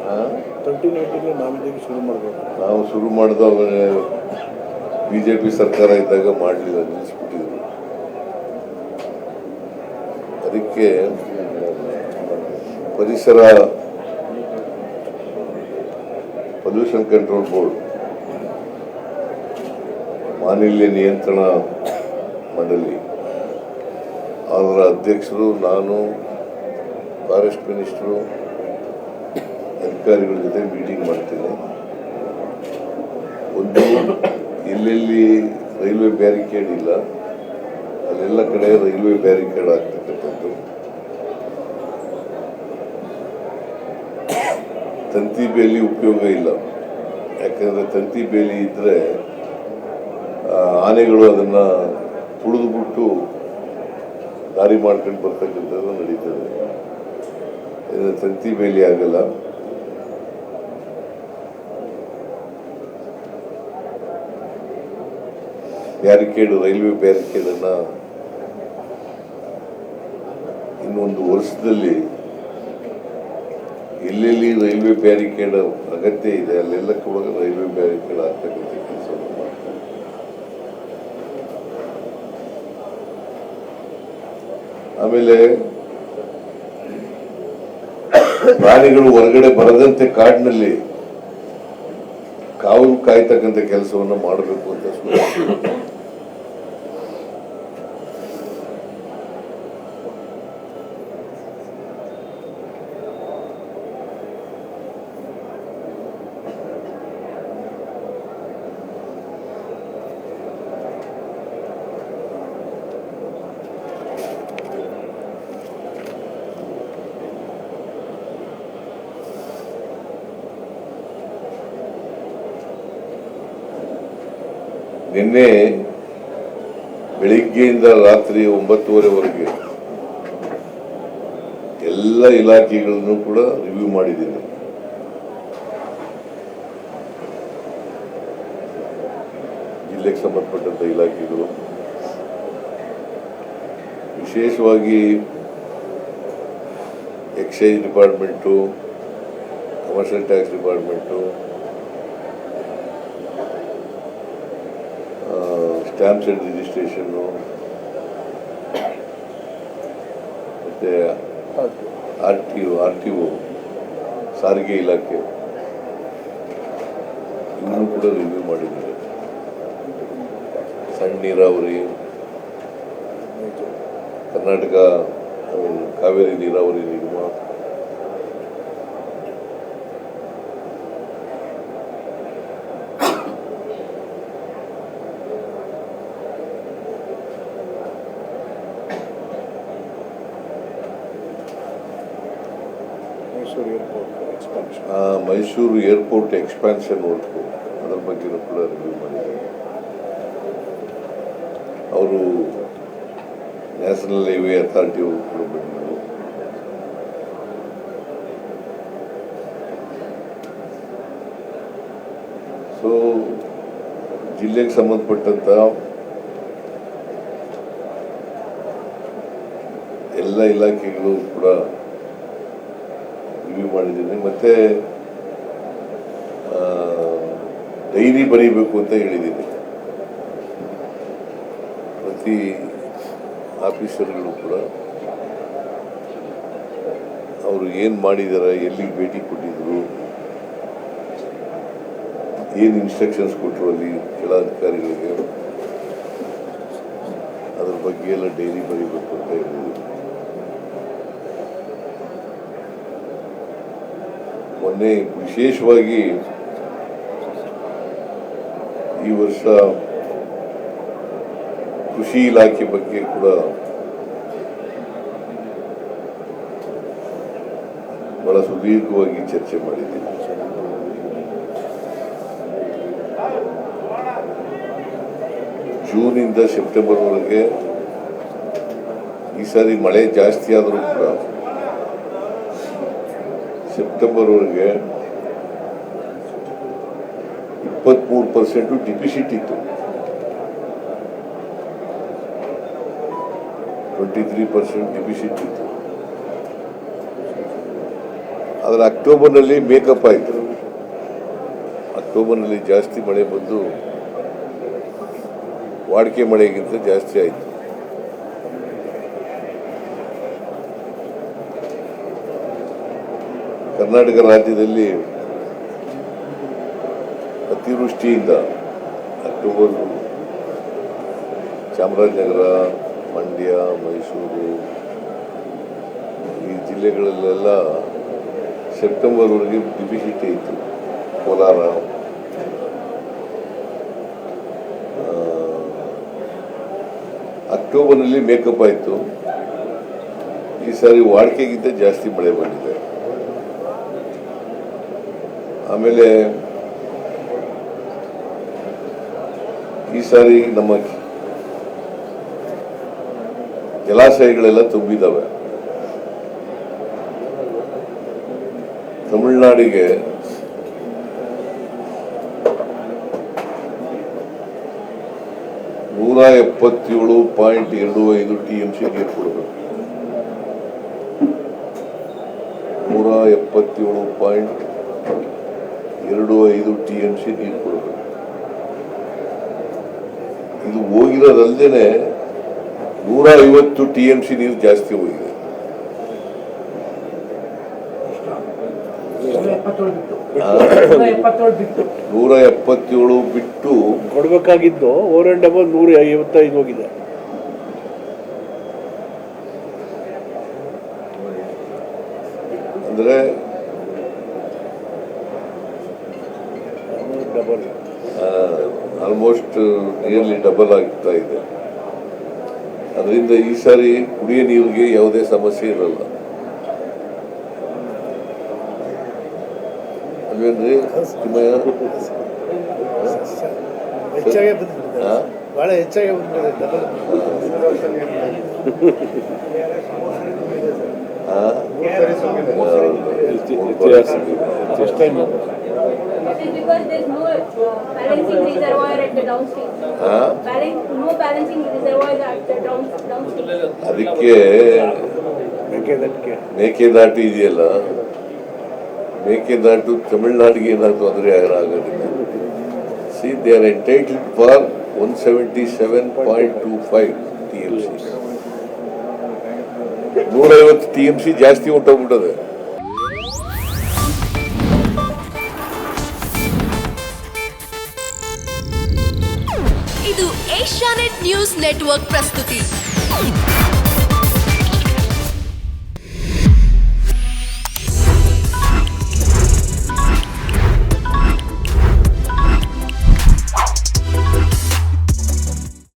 2019 ನಾವಿದ್ದೀವಿ ಶುರು ಮಾಡಬೇಕು. ನಾವು ಶುರು ಮಾಡಿದ BJP ಸರ್ಕಾರ ಇದ್ದಾಗ ಮಾಡಲಿಲ್ಲ, ನಿಲ್ಲಿಸ್ಬಿಟ್ಟಿದ್ರು. ಅದಕ್ಕೆ ಪರಿಸರ ಪೊಲ್ಯೂಷನ್ ಕಂಟ್ರೋಲ್ ಬೋರ್ಡ್, ಮಾಲಿನ್ಯ ನಿಯಂತ್ರಣ ಮಂಡಳಿ, ಅದರ ಅಧ್ಯಕ್ಷರು, ನಾನು, ಫಾರೆಸ್ಟ್ ಮಿನಿಸ್ಟರು, ಅಧಿಕಾರಿಗಳ ಜೊತೆ ಮೀಟಿಂಗ್ ಮಾಡ್ತೀನಿ. ಒಂದು, ಎಲ್ಲೆಲ್ಲಿ ರೈಲ್ವೆ ಬ್ಯಾರಿಕೇಡ್ ಇಲ್ಲ ಅಲ್ಲೆಲ್ಲ ಕಡೆ ರೈಲ್ವೆ ಬ್ಯಾರಿಕೇಡ್ ಆಗ್ತಕ್ಕಂಥದ್ದು. ತಂತಿ ಬೇಲಿ ಉಪಯೋಗ ಇಲ್ಲ, ಯಾಕಂದ್ರೆ ತಂತಿ ಬೇಲಿ ಇದ್ರೆ ಆನೆಗಳು ಅದನ್ನ ತುಳಿದುಬಿಟ್ಟು ದಾರಿ ಮಾಡ್ಕೊಂಡು ಬರ್ತಕ್ಕಂಥದ್ದು ನಡೀತದೆ. ತಂತಿ ಬೇಲಿ ಆಗಲ್ಲ. ಬ್ಯಾರಿಕೇಡ್, ರೈಲ್ವೆ ಬ್ಯಾರಿಕೇಡ್ ಅನ್ನ ಇನ್ನೊಂದು ವರ್ಷದಲ್ಲಿ ಎಲ್ಲೆಲ್ಲಿ ರೈಲ್ವೆ ಬ್ಯಾರಿಕೇಡ್ ಅಗತ್ಯ ಇದೆ ಅಲ್ಲೆಲ್ಲ ಕೂಡ ರೈಲ್ವೆ ಬ್ಯಾರಿಕೇಡ್ ಆಗ್ತಕ್ಕಂಥ ಕೆಲಸವನ್ನು ಮಾಡ್ತಾರೆ. ಆಮೇಲೆ ಪ್ರಾಣಿಗಳು ಹೊರಗಡೆ ಬರದಂತೆ ಕಾಡಿನಲ್ಲಿ ಕಾವಲು ಕಾಯ್ತಕ್ಕಂಥ ಕೆಲಸವನ್ನು ಮಾಡಬೇಕು ಅಂತ ನಿನ್ನೆ ಬೆಳಿಗ್ಗೆಯಿಂದ ರಾತ್ರಿ 9:30ವರೆಗೆ ಎಲ್ಲ ಇಲಾಖೆಗಳನ್ನು ಕೂಡ ರಿವ್ಯೂ ಮಾಡಿದ್ದೀನಿ. ಜಿಲ್ಲೆಗೆ ಸಂಬಂಧಪಟ್ಟಂತ ಇಲಾಖೆಗಳು, ವಿಶೇಷವಾಗಿ excise department, commercial tax department, stamps and registration, ಮತ್ತೆ RTO, ಸಾರಿಗೆ ಇಲಾಖೆ, ಇನ್ನೂ ಕೂಡ ರಿವ್ಯೂ ಮಾಡಿದ್ದಾರೆ. ಸಣ್ಣ ನೀರಾವರಿ, ಕರ್ನಾಟಕ ಕಾವೇರಿ ನೀರಾವರಿ ನಿಗಮ, ಮೈಸೂರು ಏರ್ಪೋರ್ಟ್ ಎಕ್ಸ್ಪಾನ್ಷನ್ ವರ್ಕು, ಅದರ ಬಗ್ಗೆ ಕೂಡ ರಿವ್ಯೂ ಮಾಡಿದ್ದಾರೆ. ಅವರು ನ್ಯಾಷನಲ್ ಹೈವೇ ಅಥಾರಿಟಿ ಅವರು ಕೂಡ ಬಂದಿದ್ದರು. ಸೊ ಜಿಲ್ಲೆಗೆ ಸಂಬಂಧಪಟ್ಟಂತ ಎಲ್ಲ ಇಲಾಖೆಗಳು ಕೂಡ ರಿವ್ಯೂ ಮಾಡಿದ್ದೀನಿ. ಮತ್ತೆ ಡೈರಿ ಬರೀಬೇಕು ಅಂತ ಹೇಳಿದ್ದೀನಿ. ಪ್ರತಿ ಆಫೀಸರ್ಗಳು ಕೂಡ ಅವರು ಏನು ಮಾಡಿದಾರೆ, ಎಲ್ಲಿಗೆ ಭೇಟಿ ಕೊಟ್ಟಿದ್ರು, ಏನು ಇನ್ಸ್ಟ್ರಕ್ಷನ್ಸ್ ಕೊಟ್ಟರು ಅಲ್ಲಿ ಕೆಲ ಅಧಿಕಾರಿಗಳಿಗೆ, ಅದ್ರ ಬಗ್ಗೆ ಎಲ್ಲ ಡೈರಿ ಬರೀಬೇಕು ಅಂತ ಹೇಳಿದ್ದೀನಿ. ಮೊನ್ನೆ ವಿಶೇಷವಾಗಿ ಈ ವರ್ಷ ಕೃಷಿ ಇಲಾಖೆ ಬಗ್ಗೆ ಕೂಡ ಬಹಳ ಸುದೀರ್ಘವಾಗಿ ಚರ್ಚೆ ಮಾಡಿದ್ದೀನಿ. ಜೂನಿಂದ ಸೆಪ್ಟೆಂಬರ್ವರೆಗೆ ಈ ಸಾರಿ ಮಳೆ ಜಾಸ್ತಿ ಆದರೂ ಕೂಡ ಸೆಪ್ಟೆಂಬರ್ವರೆಗೆ 23% ಡಿಫಿಸಿಟ್ ಇತ್ತು. 23% ಡಿಫಿಸಿಟ್ ಇತ್ತು. ಆದರೆ ಅಕ್ಟೋಬರ್ನಲ್ಲಿ ಮೇಕಪ್ ಆಯಿತು. ಅಕ್ಟೋಬರ್ನಲ್ಲಿ ಜಾಸ್ತಿ ಮಳೆ ಬಂದು ವಾಡಿಕೆ ಮಳೆಗಿಂತ ಜಾಸ್ತಿ ಆಯಿತು. ಕರ್ನಾಟಕ ರಾಜ್ಯದಲ್ಲಿ ಅತಿವೃಷ್ಟಿಯಿಂದ ಅಕ್ಟೋಬರ್ ಚಾಮರಾಜನಗರ, ಮಂಡ್ಯ, ಮೈಸೂರು ಈ ಜಿಲ್ಲೆಗಳಲ್ಲೆಲ್ಲ ಸೆಪ್ಟೆಂಬರ್ವರೆಗೆ ಡಿಫಿಸಿಟ್ ಇತ್ತು. ಕೋಲಾರ, ಅಕ್ಟೋಬರ್ನಲ್ಲಿ ಮೇಕಪ್ ಆಯಿತು. ಈ ಸಾರಿ ವಾಡಿಕೆಗಿಂತ ಜಾಸ್ತಿ ಮಳೆ ಬಂದಿದೆ. ಆಮೇಲೆ ಈ ಸಾರಿ ನಮ್ಮ ಜಲಾಶಯಗಳೆಲ್ಲ ತುಂಬಿದ್ದಾವೆ. ತಮಿಳುನಾಡಿಗೆ $177.25 TMC ನೀರು ಕೊಡಬೇಕು. 177.25 TMC ನೀರು ಕೊಡಬೇಕು. ಇದು ಹೋಗಿರೋದಲ್ಲದೆ 150 TMC ನೀರು ಜಾಸ್ತಿ ಹೋಗಿದೆ. 177 ಬಿಟ್ಟು ಕೊಡಬೇಕಾಗಿದ್ದು ಓವರ್ ಅಂಡ್ ಅಬೌವ್ 155 ಹೋಗಿದೆ. ಅಂದ್ರೆ ಡಬಲ್, ಆಲ್ಮೋಸ್ಟ್ ನಿಯರ್ಲಿ ಡಬಲ್ ಆಗ್ತಾ ಇದೆ. ಅದರಿಂದ ಈ ಸಾರಿ ಕುಡಿಯ ನೀರಿಗೆ ಯಾವುದೇ ಸಮಸ್ಯೆ ಇರಲ್ಲ. ಅಲ್ವೇನ್ರಿ ತಿಮ್ಮಯ್ಯ? ಬಹಳ ಹೆಚ್ಚಾಗಿ double. Because there is no balancing reservoir at the downstream. No balancing reservoir at the downstream. ಅದಕ್ಕೆ ಮೇಕೆದಾಟು ಇದೆಯಲ್ಲ, ಮೇಕೆದಾಟು ತಮಿಳುನಾಡಿಗೆ ಏನಾದ್ರು ತೊಂದರೆ ಆಗೋದಿಲ್ಲ. C they are entitled for 177.25 TMC. 150 TMC ಜಾಸ್ತಿ ಹೊಂಟೋಗ್ಬಿಟ್ಟದೆ. ಇದು ಏಷ್ಯಾನೆಟ್ ನ್ಯೂಸ್ ನೆಟ್ವರ್ಕ್ ಪ್ರಸ್ತುತಿ.